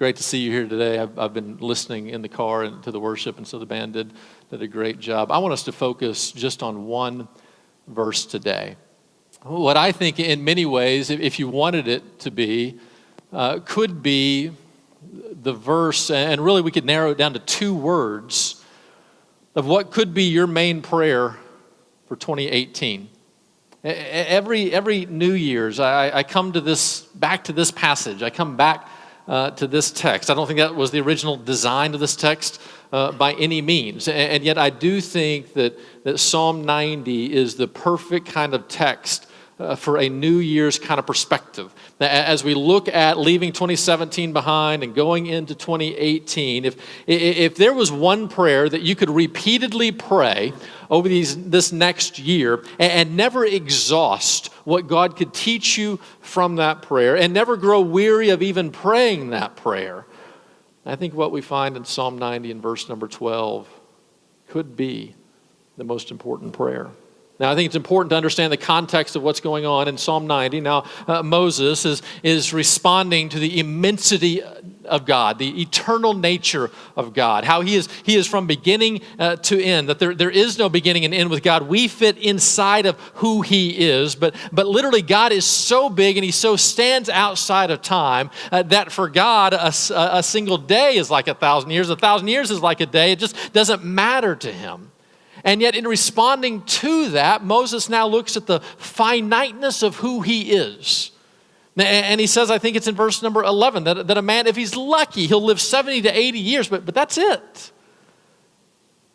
Great to see you here today. I've been listening in the car and to the worship, and so the band did a great job. I want us to focus just on one verse today. What I think in many ways, if you wanted it to be, could be the verse, and really we could narrow it down to two words of what could be your main prayer for 2018. Every New Year's, I come to back to this passage. I come back to this text. I don't think that was the original design of this text by any means. And yet I do think that Psalm 90 is the perfect kind of text for a New Year's kind of perspective. As we look at leaving 2017 behind and going into 2018, if there was one prayer that you could repeatedly pray over this next year and never exhaust what God could teach you from that prayer and never grow weary of even praying that prayer, I think what we find in Psalm 90 and verse number 12 could be the most important prayer. Now, I think it's important to understand the context of what's going on in Psalm 90. Now, Moses is responding to the immensity of God, the eternal nature of God, how he is from beginning to end, that there is no beginning and end with God. We fit inside of who he is, but literally God is so big and he so stands outside of time that for God, a single day is like 1,000 years. 1,000 years is like a day. It just doesn't matter to him. And yet in responding to that, Moses now looks at the finiteness of who he is. And he says, I think it's in verse number 11, that a man, if he's lucky, he'll live 70 to 80 years, but that's it.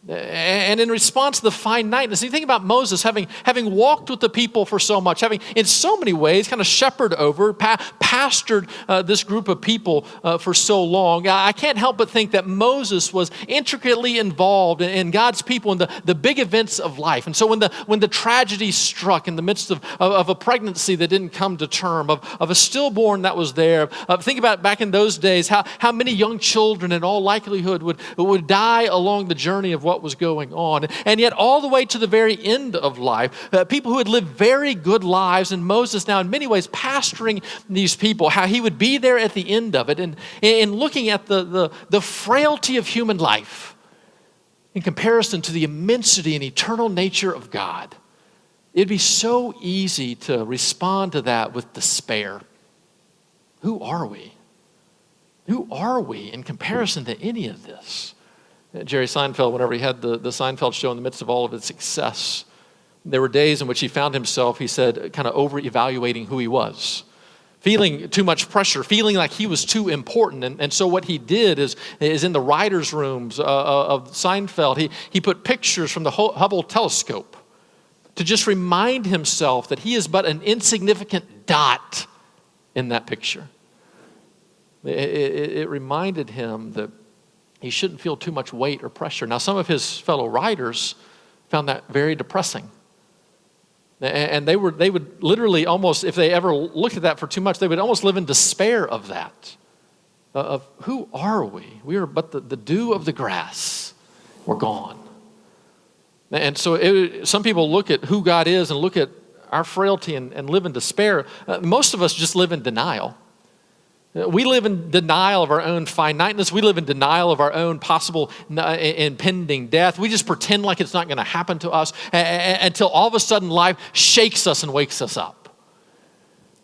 And in response to the finiteness, you think about Moses having walked with the people for so much, having in so many ways kind of shepherded over, pastored this group of people for so long. I can't help but think that Moses was intricately involved in God's people in the big events of life. And so when the tragedy struck in the midst of a pregnancy that didn't come to term, of a stillborn that was there, think about back in those days how many young children in all likelihood would die along the journey of what was going on. And yet all the way to the very end of life, people who had lived very good lives, and Moses now in many ways pastoring these people, how he would be there at the end of it, and in looking at the frailty of human life in comparison to the immensity and eternal nature of God. It'd be so easy to respond to that with despair. Who are we? Who are we in comparison to any of this? Jerry Seinfeld, whenever he had the Seinfeld show in the midst of all of its success, there were days in which he found himself, he said, kind of over-evaluating who he was, feeling too much pressure, feeling like he was too important. And so what he did is in the writers' rooms of Seinfeld, he put pictures from the Hubble telescope to just remind himself that he is but an insignificant dot in that picture. It reminded him that he shouldn't feel too much weight or pressure. Now, some of his fellow writers found that very depressing. And they would literally almost, if they ever looked at that for too much, they would almost live in despair of that. Of who are we? We are but the dew of the grass. We're gone. And so some people look at who God is and look at our frailty and live in despair. Most of us just live in denial. We live in denial of our own finiteness. We live in denial of our own possible impending death. We just pretend like it's not going to happen to us until all of a sudden life shakes us and wakes us up.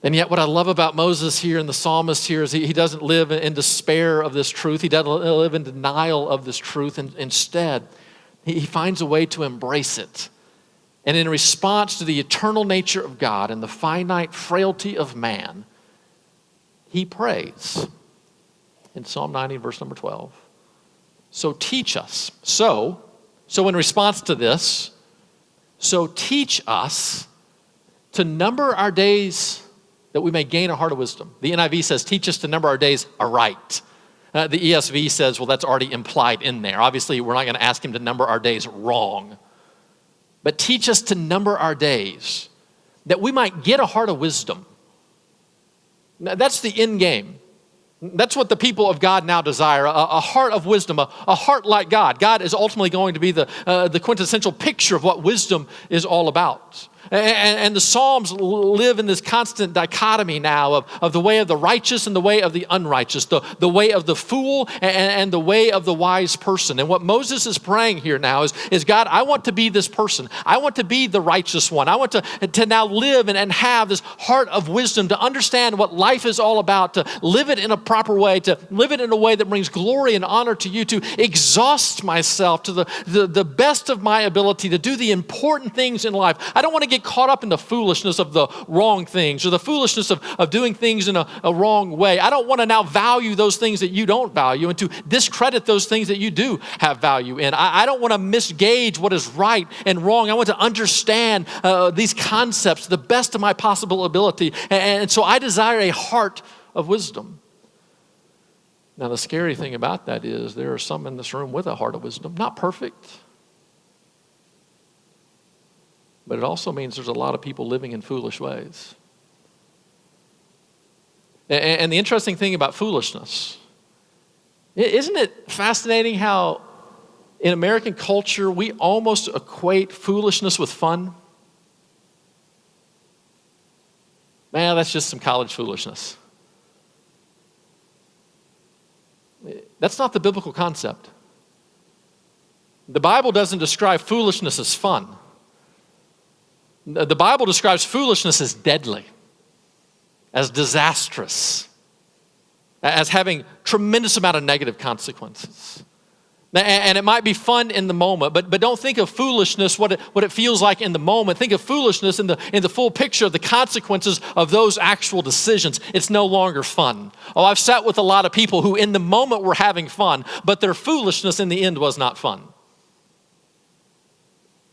And yet what I love about Moses here and the psalmist here is he doesn't live in despair of this truth. He doesn't live in denial of this truth. And instead, he finds a way to embrace it. And in response to the eternal nature of God and the finite frailty of man, he prays in Psalm 90, verse number 12. So teach us. So in response to this, so teach us to number our days that we may gain a heart of wisdom. The NIV says, teach us to number our days aright. The ESV says, well, that's already implied in there. Obviously, we're not going to ask him to number our days wrong. But teach us to number our days that we might get a heart of wisdom. Now, that's the end game. That's what the people of God now desire, a heart of wisdom, a heart like God. God is ultimately going to be the quintessential picture of what wisdom is all about. And the Psalms live in this constant dichotomy now of the way of the righteous and the way of the unrighteous, the way of the fool and the way of the wise person. And what Moses is praying here now is God, I want to be this person. I want to be the righteous one. I want to now live and have this heart of wisdom, to understand what life is all about, to live it in a proper way, to live it in a way that brings glory and honor to you, to exhaust myself to the best of my ability to do the important things in life. I don't want to get caught up in the foolishness of the wrong things or the foolishness of doing things in a wrong way. I don't want to now value those things that you don't value and to discredit those things that you do have value in. I don't want to misgauge what is right and wrong. I want to understand these concepts to the best of my possible ability. And so I desire a heart of wisdom. Now, the scary thing about that is there are some in this room with a heart of wisdom, not perfect. But it also means there's a lot of people living in foolish ways. And the interesting thing about foolishness, isn't it fascinating how in American culture we almost equate foolishness with fun? Man, that's just some college foolishness. That's not the biblical concept. The Bible doesn't describe foolishness as fun. The Bible describes foolishness as deadly, as disastrous, as having tremendous amount of negative consequences. And it might be fun in the moment, but don't think of foolishness, what it feels like in the moment. Think of foolishness in the full picture of the consequences of those actual decisions. It's no longer fun. Oh, I've sat with a lot of people who in the moment were having fun, but their foolishness in the end was not fun.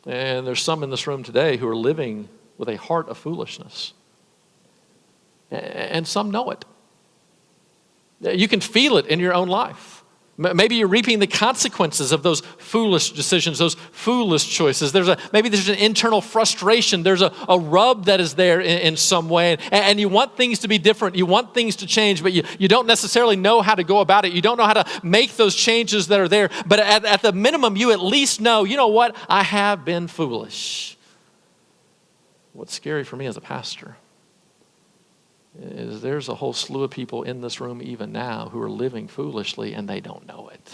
And there's some in this room today who are living with a heart of foolishness. And some know it. You can feel it in your own life. Maybe you're reaping the consequences of those foolish decisions, those foolish choices. Maybe there's an internal frustration. There's a rub that is there in some way. And you want things to be different. You want things to change, but you don't necessarily know how to go about it. You don't know how to make those changes that are there. But at the minimum, you at least know, you know what? I have been foolish. What's scary for me as a pastor is there's a whole slew of people in this room even now who are living foolishly and they don't know it.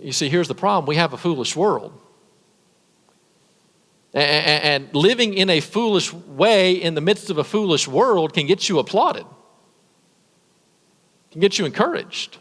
You see, here's the problem. We have a foolish world. And living in a foolish way in the midst of a foolish world can get you applauded, can get you encouraged.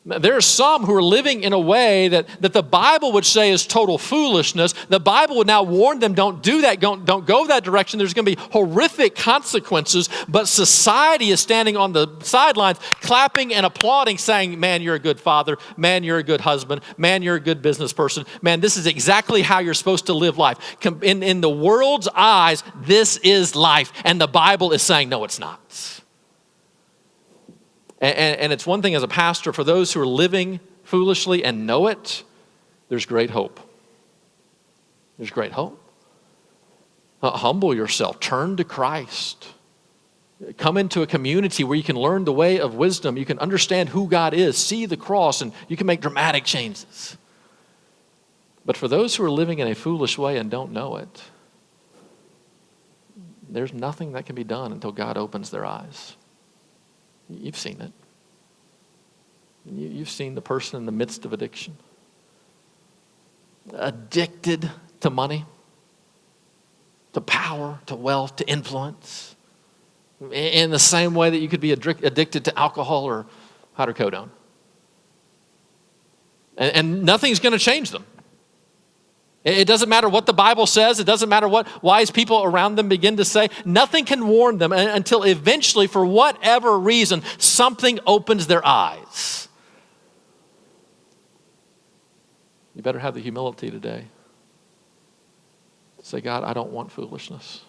There are some who are living in a way that the Bible would say is total foolishness. The Bible would now warn them, don't do that, don't go that direction. There's going to be horrific consequences. But society is standing on the sidelines, clapping and applauding, saying, man, you're a good father. Man, you're a good husband. Man, you're a good business person. Man, this is exactly how you're supposed to live life. In the world's eyes, this is life. And the Bible is saying, no, it's not. And it's one thing as a pastor, for those who are living foolishly and know it, there's great hope. There's great hope. Humble yourself. Turn to Christ. Come into a community where you can learn the way of wisdom. You can understand who God is, see the cross, and you can make dramatic changes. But for those who are living in a foolish way and don't know it, there's nothing that can be done until God opens their eyes. You've seen it. You've seen the person in the midst of addiction. Addicted to money, to power, to wealth, to influence. In the same way that you could be addicted to alcohol or hydrocodone. And nothing's going to change them. It doesn't matter what the Bible says. It doesn't matter what wise people around them begin to say. Nothing can warn them until eventually, for whatever reason, something opens their eyes. You better have the humility today to say, God, I don't want foolishness.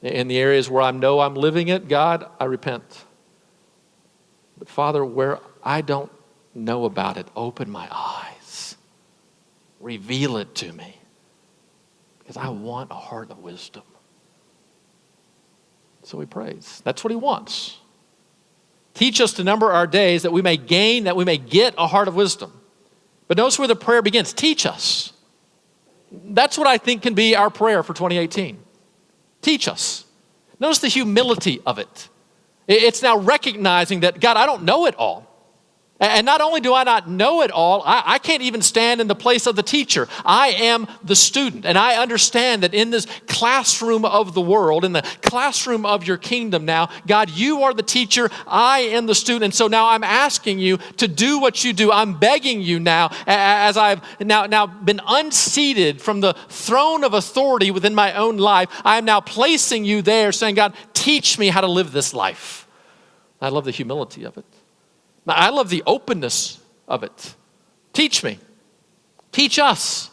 In the areas where I know I'm living it, God, I repent. But Father, where I don't know about it, open my eyes. Reveal it to me, because I want a heart of wisdom. So he prays. That's what he wants. Teach us to number our days that we may gain, that we may get a heart of wisdom. But notice where the prayer begins. Teach us. That's what I think can be our prayer for 2018. Teach us. Notice the humility of it. It's now recognizing that, God, I don't know it all. And not only do I not know it all, I can't even stand in the place of the teacher. I am the student, and I understand that in this classroom of the world, in the classroom of your kingdom now, God, you are the teacher, I am the student, and so now I'm asking you to do what you do. I'm begging you now, as I've now been unseated from the throne of authority within my own life, I am now placing you there, saying, God, teach me how to live this life. I love the humility of it. I love the openness of it. Teach me. Teach us.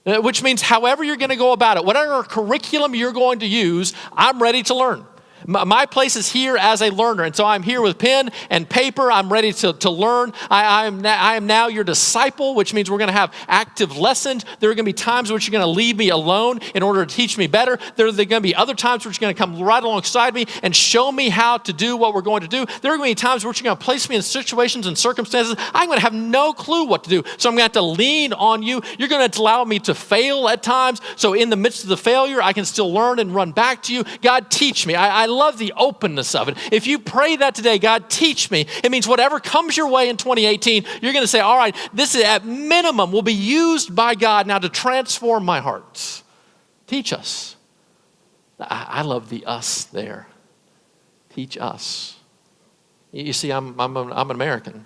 Which means however you're going to go about it, whatever curriculum you're going to use, I'm ready to learn. My place is here as a learner, and so I'm here with pen and paper. I'm ready to learn. I am now your disciple, which means we're going to have active lessons. There are going to be times in which you're going to leave me alone in order to teach me better. There are going to be other times which you're going to come right alongside me and show me how to do what we're going to do. There are going to be times which you're going to place me in situations and circumstances I'm going to have no clue what to do. So I'm going to have to lean on you. You're going to allow me to fail at times. So in the midst of the failure, I can still learn and run back to you. God, teach me. I love the openness of it. If you pray that today, God, teach me, it means whatever comes your way in 2018, you're going to say, all right, this is at minimum will be used by God now to transform my heart. Teach us. I love the us there. Teach us. You see, I'm an American.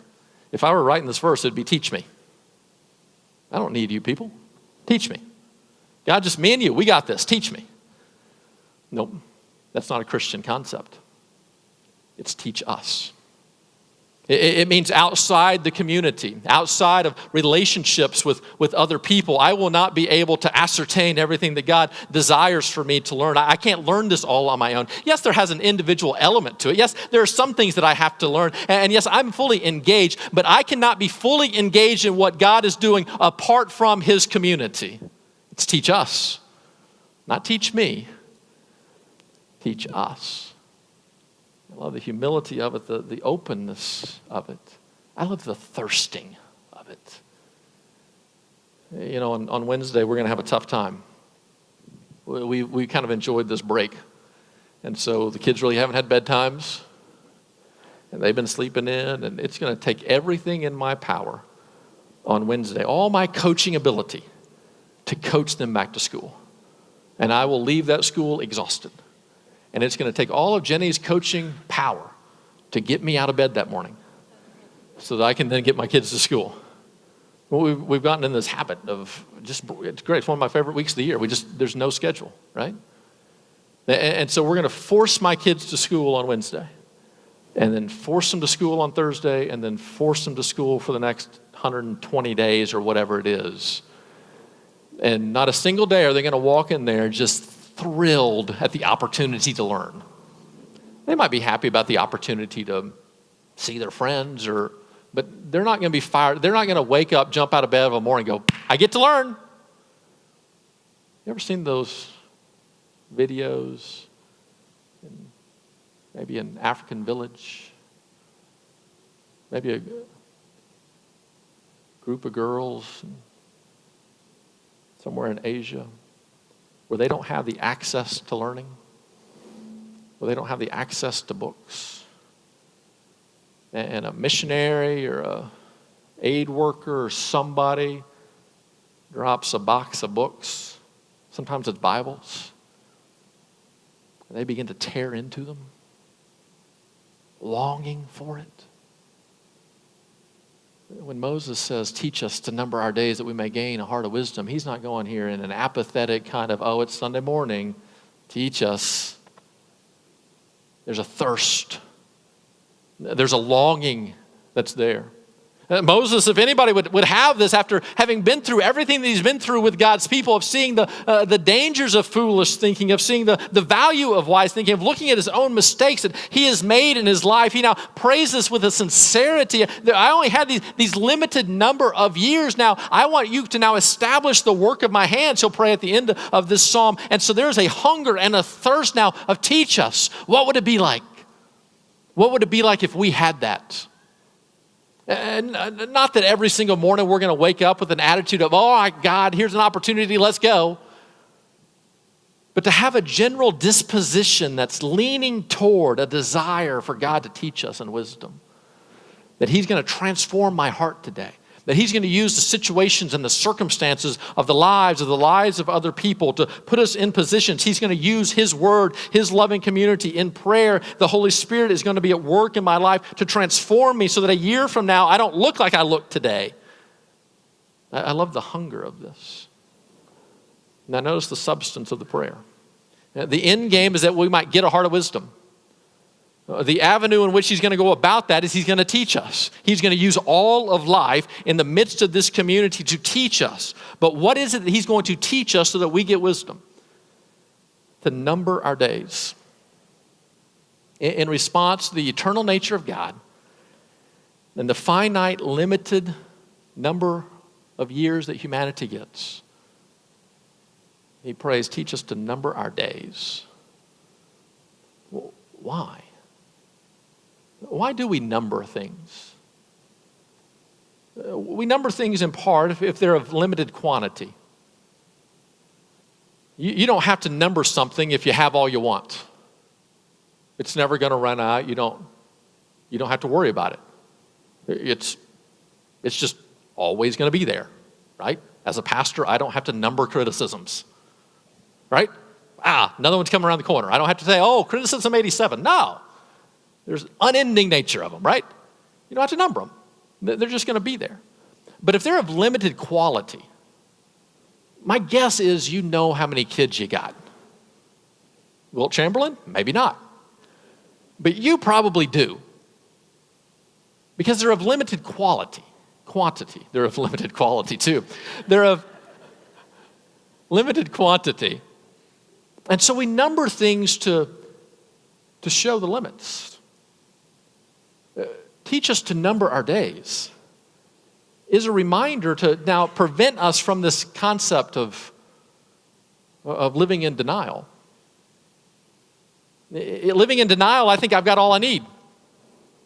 If I were writing this verse, it'd be teach me. I don't need you people. Teach me. God, just me and you, we got this. Teach me. Nope. That's not a Christian concept. It's teach us. It means outside the community, outside of relationships with other people. I will not be able to ascertain everything that God desires for me to learn. I can't learn this all on my own. Yes, there has an individual element to it. Yes, there are some things that I have to learn. And yes, I'm fully engaged, but I cannot be fully engaged in what God is doing apart from his community. It's teach us, not teach me. Teach us. I love the humility of it, the openness of it. I love the thirsting of it. You know, on Wednesday, we're going to have a tough time. We kind of enjoyed this break. And so the kids really haven't had bedtimes. And they've been sleeping in. And it's going to take everything in my power on Wednesday, all my coaching ability, to coach them back to school. And I will leave that school exhausted. And it's going to take all of Jenny's coaching power to get me out of bed that morning so that I can then get my kids to school. Well, we've gotten in this habit of just, it's great. It's one of my favorite weeks of the year. There's no schedule, right? And so we're going to force my kids to school on Wednesday and then force them to school on Thursday and then force them to school for the next 120 days or whatever it is. And not a single day are they going to walk in there just thrilled at the opportunity to learn. They might be happy about the opportunity to see their friends, but they're not going to be fired. They're not going to wake up, jump out of bed in the morning and go, I get to learn. You ever seen those videos in maybe an African village? Maybe a group of girls somewhere in Asia, where they don't have the access to learning, where they don't have the access to books. And a missionary or a aid worker or somebody drops a box of books. Sometimes it's Bibles. And they begin to tear into them, longing for it. When Moses says, teach us to number our days that we may gain a heart of wisdom, he's not going here in an apathetic kind of, oh, it's Sunday morning. Teach us. There's a thirst. There's a longing that's there. Moses, if anybody would have this after having been through everything that he's been through with God's people, of seeing the dangers of foolish thinking, of seeing the value of wise thinking, of looking at his own mistakes that he has made in his life. He now prays this with a sincerity. I only had these limited number of years now. I want you to now establish the work of my hands. He'll pray at the end of this psalm. And so there's a hunger and a thirst now of teach us. What would it be like? What would it be like if we had that? And not that every single morning we're going to wake up with an attitude of, oh my God, here's an opportunity, let's go. But to have a general disposition that's leaning toward a desire for God to teach us in wisdom. That he's going to transform my heart today. That he's going to use the situations and the circumstances of the lives of other people to put us in positions. He's going to use his word, his loving community in prayer. The Holy Spirit is going to be at work in my life to transform me so that a year from now, I don't look like I look today. I love the hunger of this. Now notice the substance of the prayer. The end game is that we might get a heart of wisdom. The avenue in which he's going to go about that is he's going to teach us. He's going to use all of life in the midst of this community to teach us. But what is it that he's going to teach us so that we get wisdom? To number our days. In response to the eternal nature of God and the finite, limited number of years that humanity gets, he prays, teach us to number our days. Well, why? Why do we number things? We number things in part if they're of limited quantity. You don't have to number something if you have all you want. It's never going to run out. You don't have to worry about it. It's just always going to be there, right? As a pastor, I don't have to number criticisms, right? Another one's coming around the corner. I don't have to say, oh, criticism 87. No. There's unending nature of them, right? You don't have to number them. They're just going to be there. But if they're of limited quality, my guess is you know how many kids you got. Wilt Chamberlain? Maybe not. But you probably do. Because they're of limited quality. Quantity. They're of limited quality too. They're of limited quantity. And so we number things to show the limits. Teach us to number our days is a reminder to now prevent us from this concept of living in denial. Living in denial, I think I've got all I need.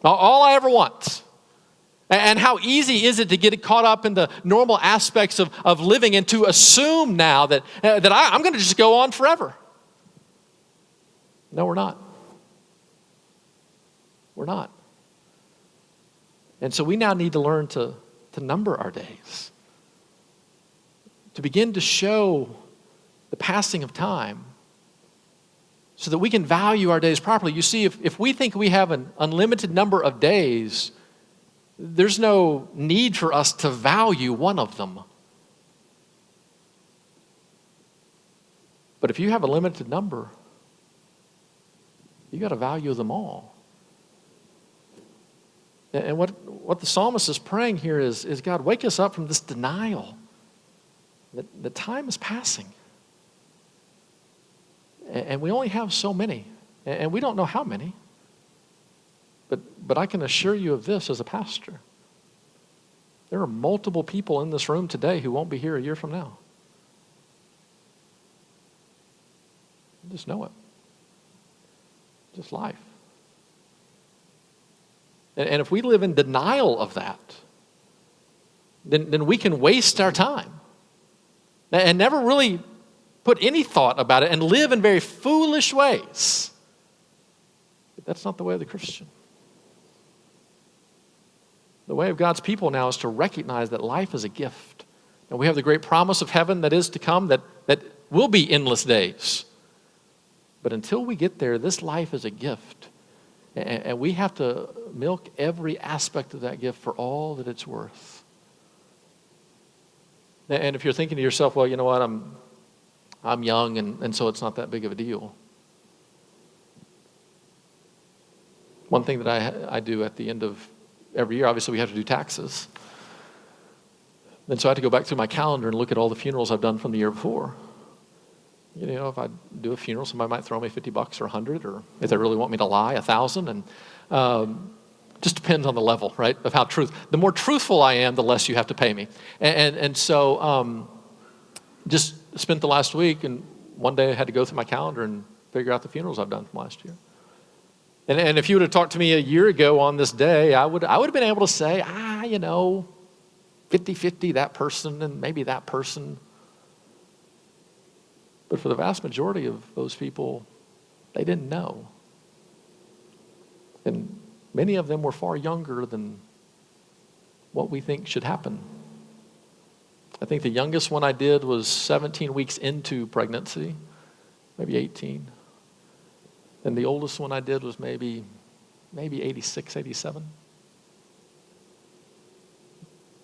All I ever want. And how easy is it to get caught up in the normal aspects of living and to assume now that I'm going to just go on forever. No, we're not. We're not. And so we now need to learn to number our days. To begin to show the passing of time so that we can value our days properly. You see, if we think we have an unlimited number of days, there's no need for us to value one of them. But if you have a limited number, you got to value them all. And what the psalmist is praying here is God, wake us up from this denial that the time is passing. And we only have so many. And we don't know how many. But I can assure you of this as a pastor. There are multiple people in this room today who won't be here a year from now. You just know it. Just life. And if we live in denial of that, then we can waste our time and never really put any thought about it and live in very foolish ways. But that's not the way of the Christian. The way of God's people now is to recognize that life is a gift. And we have the great promise of heaven that is to come that will be endless days. But until we get there, this life is a gift. And we have to milk every aspect of that gift for all that it's worth. And if you're thinking to yourself, well, you know what, I'm young and so it's not that big of a deal. One thing that I do at the end of every year, obviously we have to do taxes. And so I had to go back through my calendar and look at all the funerals I've done from the year before. You know, if I do a funeral, somebody might throw me $50 or $100, or if they really want me to lie, $1,000. And just depends on the level, right, of how the more truthful I am, the less you have to pay me. And so just spent the last week, and one day I had to go through my calendar and figure out the funerals I've done from last year. And if you would have talked to me a year ago on this day, I would have been able to say, 50-50, that person and maybe that person. But for the vast majority of those people, they didn't know. And many of them were far younger than what we think should happen. I think the youngest one I did was 17 weeks into pregnancy, maybe 18. And the oldest one I did was maybe 86, 87.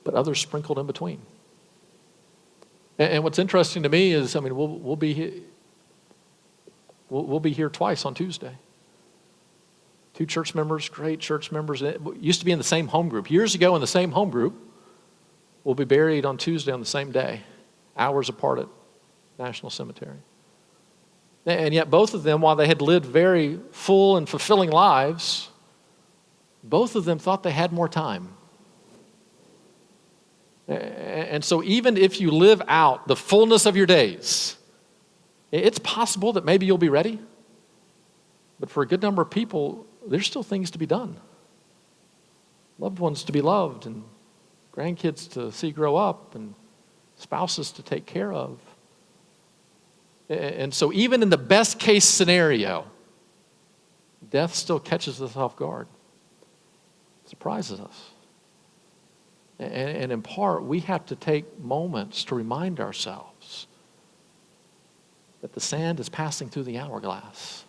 But others sprinkled in between. And what's interesting to me is, we'll be here twice on Tuesday. 2 church members, great church members, used to be in the same home group. Years ago in the same home group, will be buried on Tuesday on the same day, hours apart at National Cemetery. And yet both of them, while they had lived very full and fulfilling lives, both of them thought they had more time. And so even if you live out the fullness of your days, it's possible that maybe you'll be ready. But for a good number of people, there's still things to be done. Loved ones to be loved, and grandkids to see grow up, and spouses to take care of. And so even in the best case scenario, death still catches us off guard. It surprises us. And in part, we have to take moments to remind ourselves that the sand is passing through the hourglass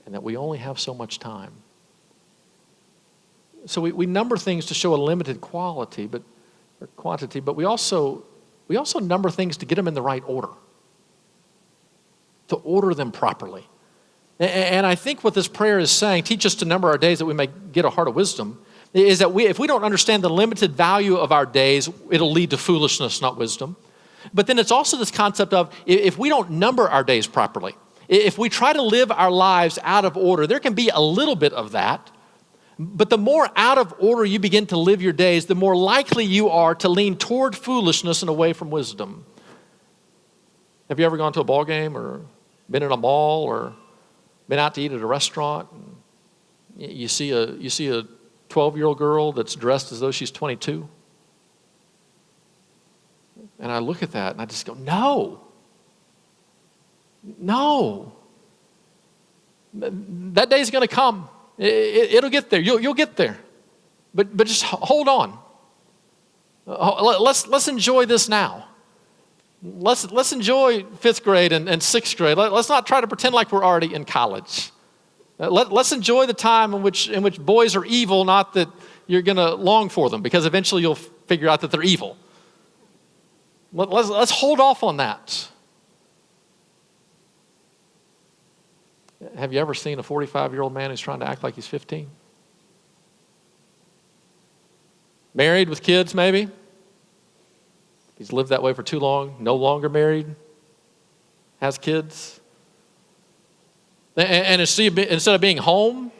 and that we only have so much time. So we number things to show a limited quantity, but we also number things to get them in the right order, to order them properly. And I think what this prayer is saying, teach us to number our days that we may get a heart of wisdom, is that if we don't understand the limited value of our days, it'll lead to foolishness, not wisdom. But then it's also this concept of if we don't number our days properly, if we try to live our lives out of order, there can be a little bit of that. But the more out of order you begin to live your days, the more likely you are to lean toward foolishness and away from wisdom. Have you ever gone to a ball game or been in a mall or been out to eat at a restaurant? You see a 12-year-old girl that's dressed as though she's 22. And I look at that and I just go, no. That day's going to come. It'll get there. You'll get there. But just hold on. Let's enjoy this now. Let's enjoy 5th grade and 6th grade. Let's not try to pretend like we're already in college. Let's enjoy the time in which boys are evil, not that you're going to long for them, because eventually you'll figure out that they're evil. Let's hold off on that. Have you ever seen a 45-year-old man who's trying to act like he's 15? Married with kids, maybe? He's lived that way for too long, no longer married, has kids. And instead of being home,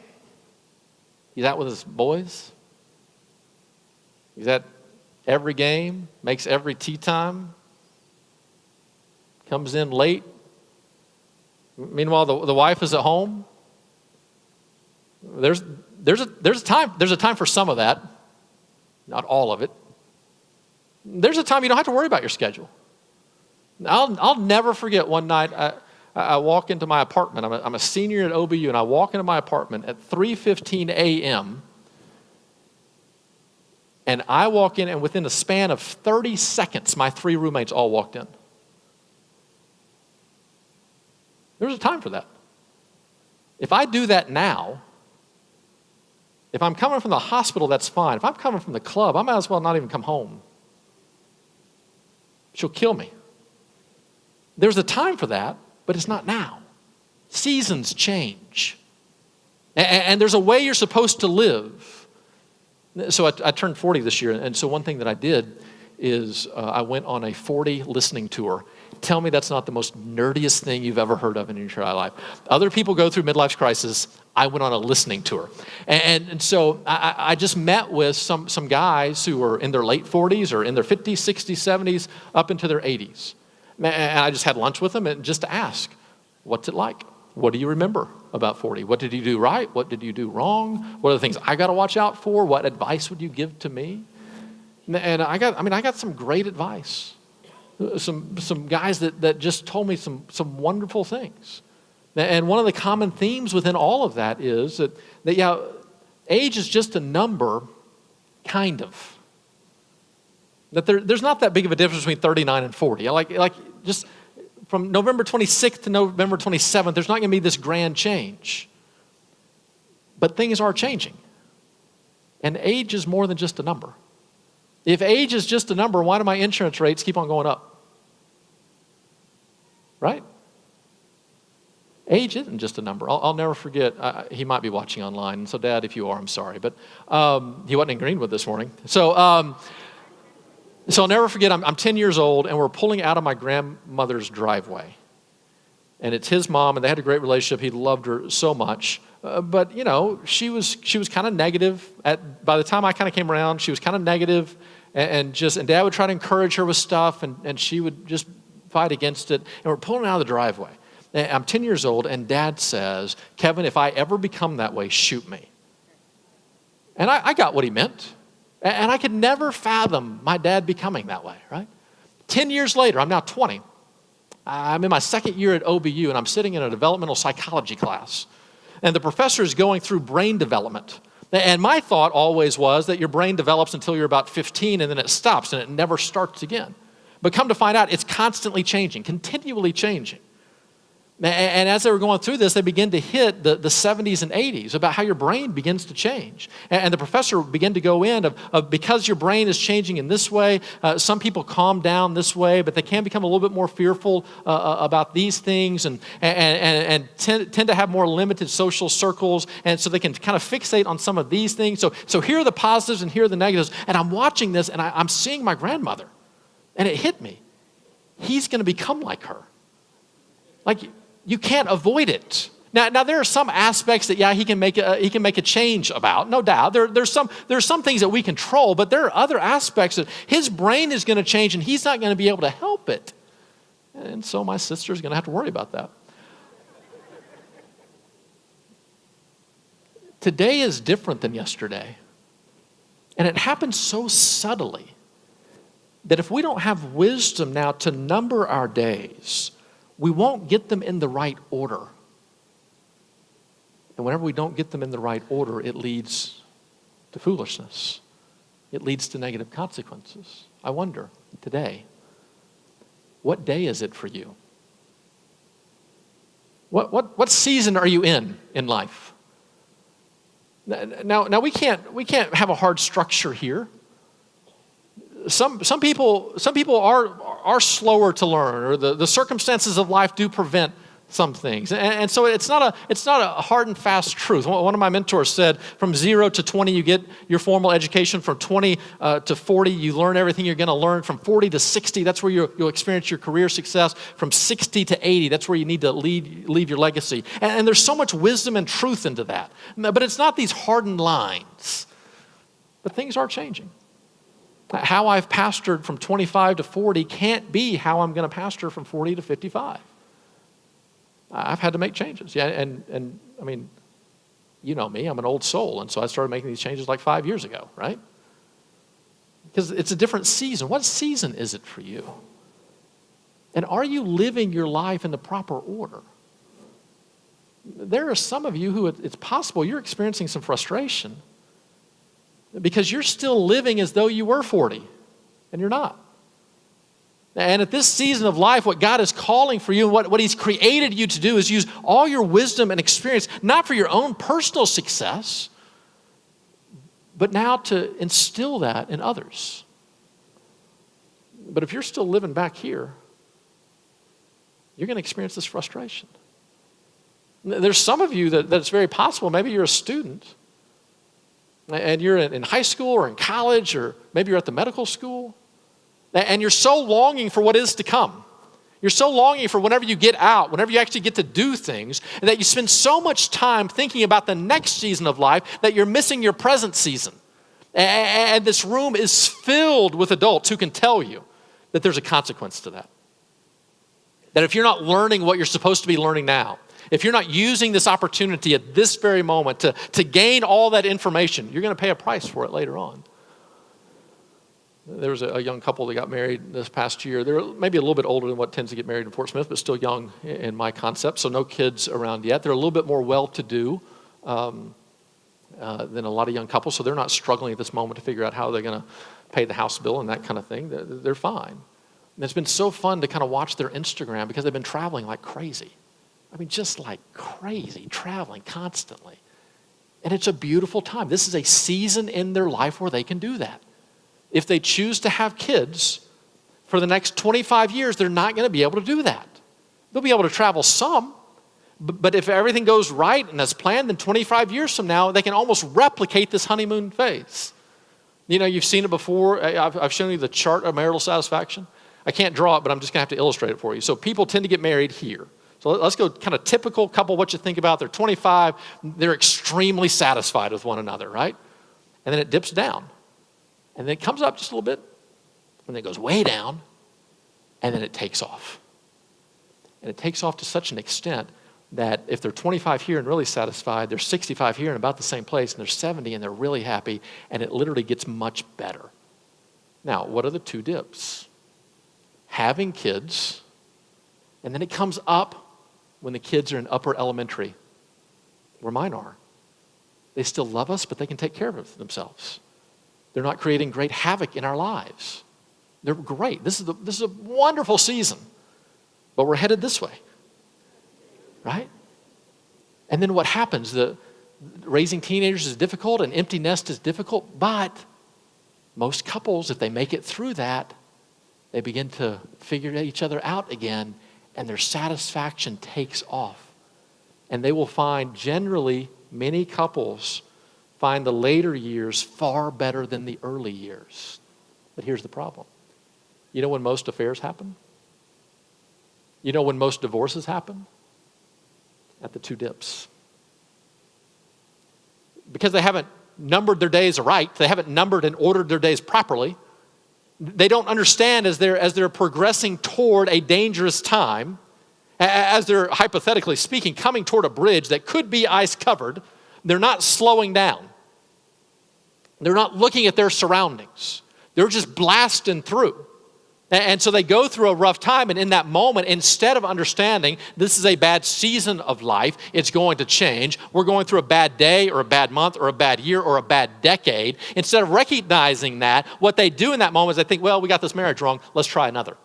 he's out with his boys. He's at every game, makes every tea time, comes in late. Meanwhile, the wife is at home. There's a time for some of that, not all of it. There's a time you don't have to worry about your schedule. I'll never forget one night I walk into my apartment. I'm a senior at OBU, and I walk into my apartment at 3:15 a.m. And I walk in, and within a span of 30 seconds, my 3 roommates all walked in. There's a time for that. If I do that now, if I'm coming from the hospital, that's fine. If I'm coming from the club, I might as well not even come home. She'll kill me. There's a time for that, but it's not now. Seasons change. And there's a way you're supposed to live. So I turned 40 this year, and so one thing that I did is I went on a 40 listening tour. Tell me that's not the most nerdiest thing you've ever heard of in your entire life. Other people go through midlife crisis. I went on a listening tour. And so I just met with some guys who were in their late 40s or in their 50s, 60s, 70s, up into their 80s. And I just had lunch with them and just to ask, what's it like? What do you remember about 40? What did you do right? What did you do wrong? What are the things I got to watch out for? What advice would you give to me? And I got some great advice. Some guys that just told me some wonderful things. And one of the common themes within all of that is that yeah, age is just a number, kind of. That there's not that big of a difference between 39 and 40. Like just from November 26th to November 27th, there's not going to be this grand change. But things are changing. And age is more than just a number. If age is just a number, why do my insurance rates keep on going up? Right? Age isn't just a number. I'll never forget. He might be watching online. And so, Dad, if you are, I'm sorry. But he wasn't in Greenwood this morning. So I'll never forget. I'm 10 years old, and we're pulling out of my grandmother's driveway. And it's his mom, and they had a great relationship. He loved her so much. But, you know, she was kind of negative. By the time I kind of came around, she was kind of negative. And Dad would try to encourage her with stuff, and she would just fight against it. And we're pulling out of the driveway. And I'm 10 years old, and Dad says, Kevin, if I ever become that way, shoot me. And I got what he meant. And I could never fathom my dad becoming that way, right? 10 years later, I'm now 20. I'm in my second year at OBU, and I'm sitting in a developmental psychology class. And the professor is going through brain development. And my thought always was that your brain develops until you're about 15, and then it stops, and it never starts again. But come to find out, it's constantly changing, continually changing. And as they were going through this, they began to hit the 70s and 80s about how your brain begins to change. And the professor began to go in of because your brain is changing in this way, some people calm down this way, but they can become a little bit more fearful about these things and tend to have more limited social circles. And so they can kind of fixate on some of these things. So here are the positives and here are the negatives. And I'm watching this and I'm seeing my grandmother. And it hit me. He's going to become like her. Like, you can't avoid it. Now there are some aspects that he can make a change about, no doubt. There's some things that we control, but there are other aspects that his brain is going to change and he's not going to be able to help it. And so my sister's going to have to worry about that. Today is different than yesterday. And it happens so subtly that if we don't have wisdom now to number our days, we won't get them in the right order. And whenever we don't get them in the right order, it leads to foolishness. It leads to negative consequences. I wonder, today, what day is it for you? What season are you in life? Now we can't have a hard structure here. Some people are slower to learn, or the circumstances of life do prevent some things. And so it's not a hard and fast truth. One of my mentors said, from 0 to 20, you get your formal education. From 20 to 40, you learn everything you're going to learn. From 40 to 60, that's where you'll experience your career success. From 60 to 80, that's where you need to leave your legacy. And there's so much wisdom and truth into that. But it's not these hardened lines. But things are changing. How I've pastored from 25 to 40 can't be how I'm going to pastor from 40 to 55. I've had to make changes. Yeah, and I mean, you know me, I'm an old soul, and so I started making these changes like 5 years ago, right? Because it's a different season. What season is it for you? And are you living your life in the proper order? There are some of you who it's possible you're experiencing some frustration because you're still living as though you were 40, and you're not. And at this season of life, what God is calling for you, what He's created you to do is use all your wisdom and experience, not for your own personal success, but now to instill that in others. But if you're still living back here, you're going to experience this frustration. There's some of you that it's very possible, maybe you're a student, and you're in high school or in college, or maybe you're at the medical school, and you're so longing for what is to come. You're so longing for whenever you get out, whenever you actually get to do things, and that you spend so much time thinking about the next season of life that you're missing your present season. And this room is filled with adults who can tell you that there's a consequence to that. That if you're not learning what you're supposed to be learning now, if you're not using this opportunity at this very moment to gain all that information, you're going to pay a price for it later on. There was a young couple that got married this past year. They're maybe a little bit older than what tends to get married in Fort Smith, but still young in my concept, so no kids around yet. They're a little bit more well-to-do than a lot of young couples, so they're not struggling at this moment to figure out how they're going to pay the house bill and that kind of thing. They're fine. And it's been so fun to kind of watch their Instagram because they've been traveling like crazy. I mean, just like crazy, traveling constantly. And it's a beautiful time. This is a season in their life where they can do that. If they choose to have kids for the next 25 years, they're not going to be able to do that. They'll be able to travel some, but if everything goes right and as planned, then 25 years from now, they can almost replicate this honeymoon phase. You know, you've seen it before. I've shown you the chart of marital satisfaction. I can't draw it, but I'm just going to have to illustrate it for you. So people tend to get married here. So let's go kind of typical couple, what you think about. They're 25. They're extremely satisfied with one another, right? And then it dips down. And then it comes up just a little bit. And then it goes way down. And then it takes off. And it takes off to such an extent that if they're 25 here and really satisfied, they're 65 here and about the same place, and they're 70 and they're really happy, and it literally gets much better. Now, what are the two dips? Having kids, and then it comes up when the kids are in upper elementary, where mine are. They still love us, but they can take care of themselves. They're not creating great havoc in our lives. They're great. This is a wonderful season, but we're headed this way. Right? And then what happens? Raising teenagers is difficult, an empty nest is difficult, but most couples, if they make it through that, they begin to figure each other out again, and their satisfaction takes off. And they will find, generally, many couples find the later years far better than the early years. But here's the problem. You know when most affairs happen? You know when most divorces happen? At the two dips. Because they haven't numbered their days right, they haven't numbered and ordered their days properly. They don't understand as they're progressing toward a dangerous time, as they're hypothetically speaking coming toward a bridge that could be ice covered, they're not slowing down. They're not looking at their surroundings. They're just blasting through. And so they go through a rough time, and in that moment, instead of understanding this is a bad season of life, it's going to change, we're going through a bad day or a bad month or a bad year or a bad decade, instead of recognizing that, what they do in that moment is they think, well, we got this marriage wrong, let's try another.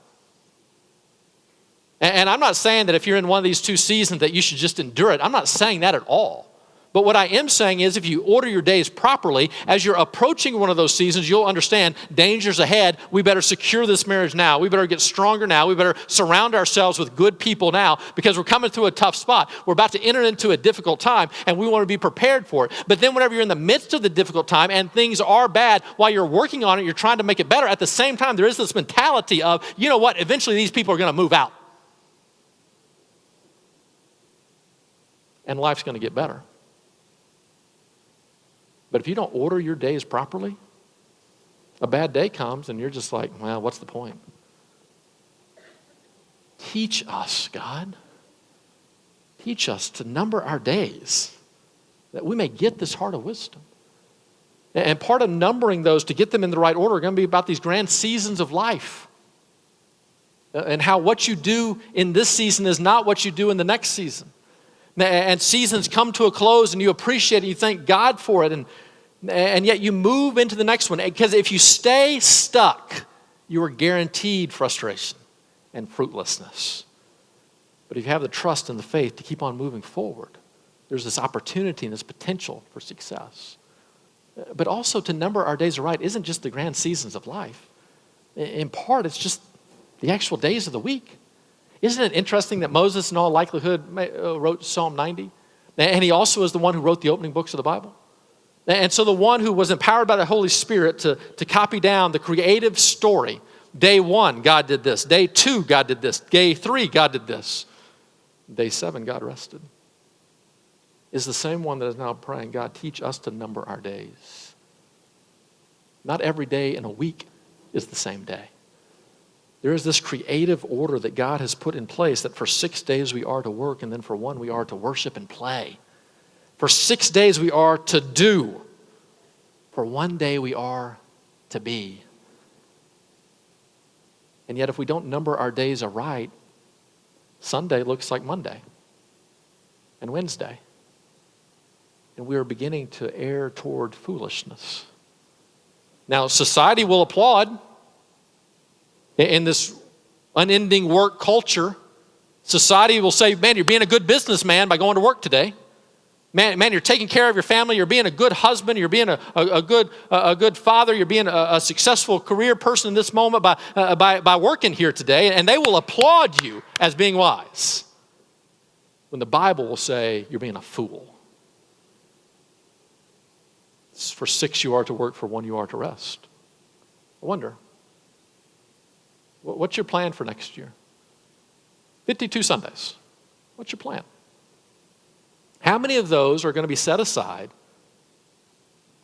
And I'm not saying that if you're in one of these two seasons that you should just endure it. I'm not saying that at all. But what I am saying is if you order your days properly, as you're approaching one of those seasons, you'll understand dangers ahead. We better secure this marriage now. We better get stronger now. We better surround ourselves with good people now because we're coming through a tough spot. We're about to enter into a difficult time, and we want to be prepared for it. But then whenever you're in the midst of the difficult time and things are bad, while you're working on it, you're trying to make it better. At the same time, there is this mentality of, you know what, eventually these people are going to move out. And life's going to get better. But if you don't order your days properly, a bad day comes and you're just like, well, what's the point? Teach us, God. Teach us to number our days that we may get this heart of wisdom. And part of numbering those to get them in the right order are going to be about these grand seasons of life. And how what you do in this season is not what you do in the next season. And seasons come to a close and you appreciate it, you thank God for it, and yet you move into the next one. Because if you stay stuck, you are guaranteed frustration and fruitlessness. But if you have the trust and the faith to keep on moving forward, there's this opportunity and this potential for success. But also to number our days right isn't just the grand seasons of life. In part, it's just the actual days of the week. Isn't it interesting that Moses, in all likelihood, wrote Psalm 90? And he also is the one who wrote the opening books of the Bible. And so the one who was empowered by the Holy Spirit to copy down the creative story. Day 1, God did this. Day 2, God did this. Day 3, God did this. Day 7, God rested. Is the same one that is now praying, God, teach us to number our days. Not every day in a week is the same day. There is this creative order that God has put in place that for 6 days we are to work, and then for one we are to worship and play. For 6 days we are to do. For one day we are to be. And yet if we don't number our days aright, Sunday looks like Monday and Wednesday. And we are beginning to err toward foolishness. Now, society will applaud. In this unending work culture, society will say, man, you're being a good businessman by going to work today. Man, you're taking care of your family. You're being a good husband. You're being a good father. You're being a successful career person in this moment by working here today. And they will applaud you as being wise. When the Bible will say, you're being a fool. For 6 you are to work, for 1 you are to rest. I wonder, what's your plan for next year? 52 Sundays. What's your plan? How many of those are going to be set aside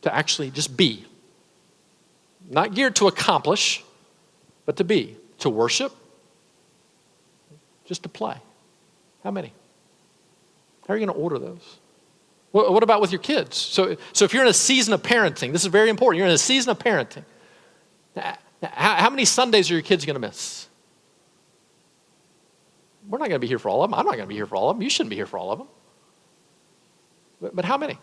to actually just be? Not geared to accomplish, but to be. To worship, just to play. How many? How are you going to order those? What about with your kids? So if you're in a season of parenting, this is very important. You're in a season of parenting. How many Sundays are your kids going to miss? We're not going to be here for all of them. I'm not going to be here for all of them. You shouldn't be here for all of them. But how many?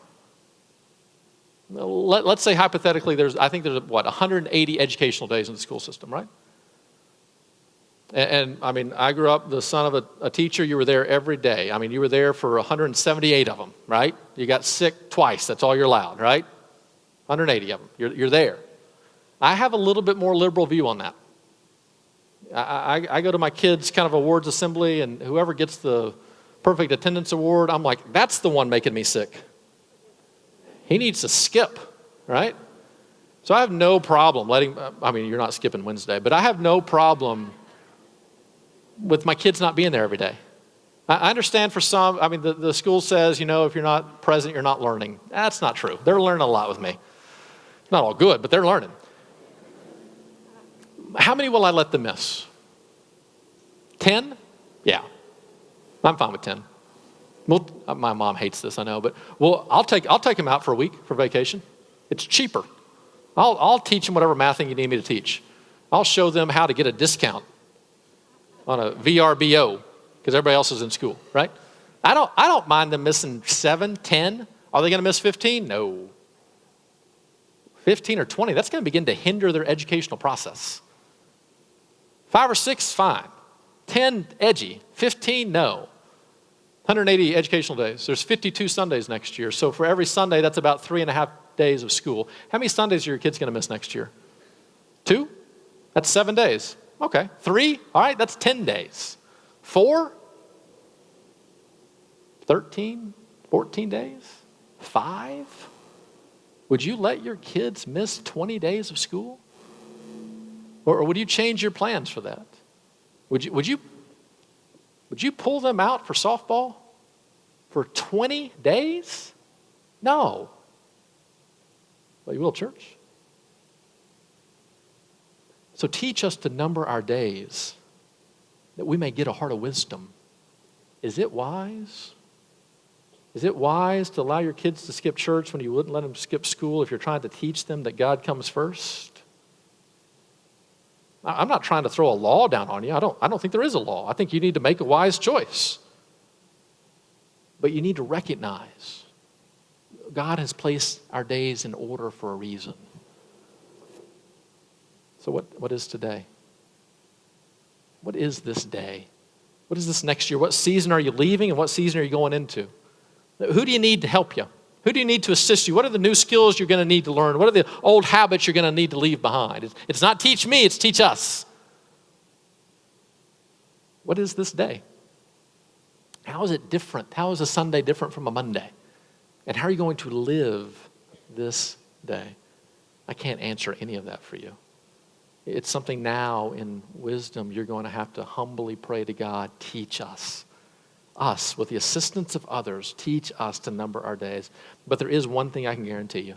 Let's say hypothetically I think there's 180 educational days in the school system, right? And I mean, I grew up the son of a teacher. You were there every day. I mean, you were there for 178 of them, right? You got sick twice. That's all you're allowed, right? 180 of them. You're there. I have a little bit more liberal view on that. I go to my kids' kind of awards assembly, and whoever gets the perfect attendance award, I'm like, that's the one making me sick. He needs to skip, right? So I have no problem you're not skipping Wednesday, but I have no problem with my kids not being there every day. I understand for some, the school says, if you're not present, you're not learning. That's not true. They're learning a lot with me. Not all good, but they're learning. How many will I let them miss? 10? Yeah. I'm fine with 10. Well, my mom hates this, I know, but I'll take them out for a week for vacation. It's cheaper. I'll teach them whatever math thing you need me to teach. I'll show them how to get a discount on a VRBO because everybody else is in school, right? I don't mind them missing 7, 10. Are they going to miss 15? No. 15 or 20, that's going to begin to hinder their educational process. 5 or 6, fine. 10, edgy. 15, no. 180 educational days. There's 52 Sundays next year. So for every Sunday, that's about 3.5 days of school. How many Sundays are your kids going to miss next year? 2? That's 7 days. Okay. 3? All right, that's 10 days. 4? 13? 14 days? 5? Would you let your kids miss 20 days of school? Or would you change your plans for that? Would you pull them out for softball for 20 days? No. Well, you will, church. So teach us to number our days that we may get a heart of wisdom. Is it wise? Is it wise to allow your kids to skip church when you wouldn't let them skip school if you're trying to teach them that God comes first? I'm not trying to throw a law down on you. I don't think there is a law. I think you need to make a wise choice. But you need to recognize God has placed our days in order for a reason. So what is today? What is this day? What is this next year? What season are you leaving and what season are you going into? Who do you need to help you? Who do you need to assist you? What are the new skills you're going to need to learn? What are the old habits you're going to need to leave behind? It's not teach me, it's teach us. What is this day? How is it different? How is a Sunday different from a Monday? And how are you going to live this day? I can't answer any of that for you. It's something now in wisdom you're going to have to humbly pray to God, teach us. Us, with the assistance of others, teach us to number our days. But there is one thing I can guarantee you.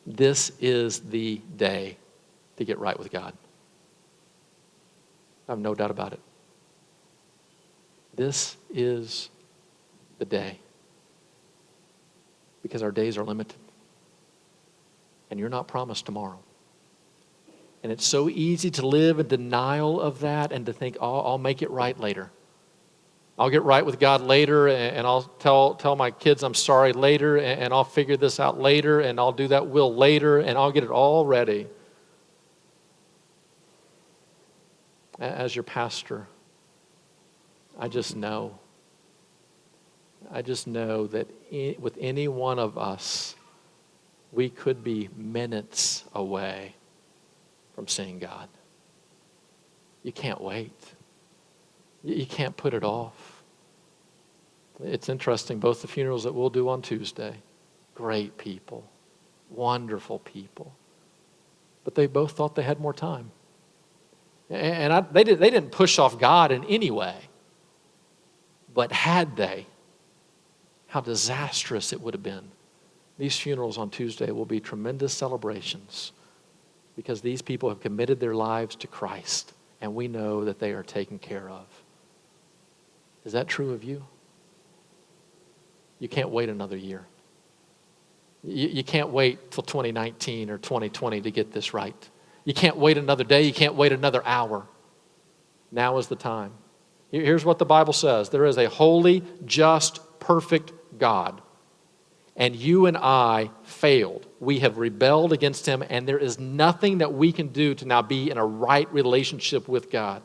This is the day to get right with God. I have no doubt about it. This is the day. Because our days are limited. And you're not promised tomorrow. And it's so easy to live in denial of that and to think, oh, I'll make it right later. I'll get right with God later, and I'll tell my kids I'm sorry later, and I'll figure this out later, and I'll do that will later, and I'll get it all ready. As your pastor, I just know that with any one of us, we could be minutes away from seeing God. You can't wait. You can't put it off. It's interesting, both the funerals that we'll do on Tuesday, great people, wonderful people, but they both thought they had more time. And they didn't push off God in any way. But had they, how disastrous it would have been. These funerals on Tuesday will be tremendous celebrations because these people have committed their lives to Christ, and we know that they are taken care of. Is that true of you? You can't wait another year. You can't wait till 2019 or 2020 to get this right. You can't wait another day. You can't wait another hour. Now is the time. Here's what the Bible says. There is a holy, just, perfect God. And you and I failed. We have rebelled against him, and there is nothing that we can do to now be in a right relationship with God.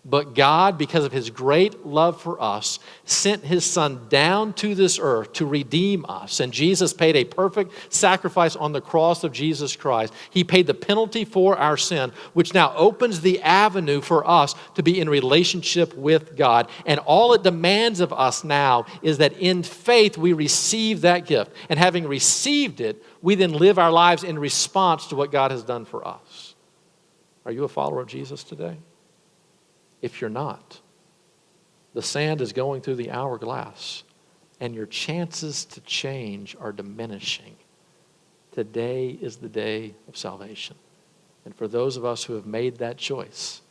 But God, because of his great love for us, sent his son down to this earth to redeem us. And Jesus paid a perfect sacrifice on the cross of Jesus Christ. He paid the penalty for our sin, which now opens the avenue for us to be in relationship with God. And all it demands of us now is that in faith we receive that gift. And having received it, we then live our lives in response to what God has done for us. Are you a follower of Jesus today? If you're not, the sand is going through the hourglass, and your chances to change are diminishing. Today is the day of salvation. And for those of us who have made that choice,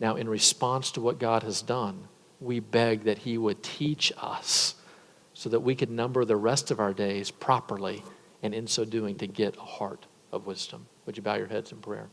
now in response to what God has done, we beg that he would teach us so that we could number the rest of our days properly, and in so doing to get a heart of wisdom. Would you bow your heads in prayer?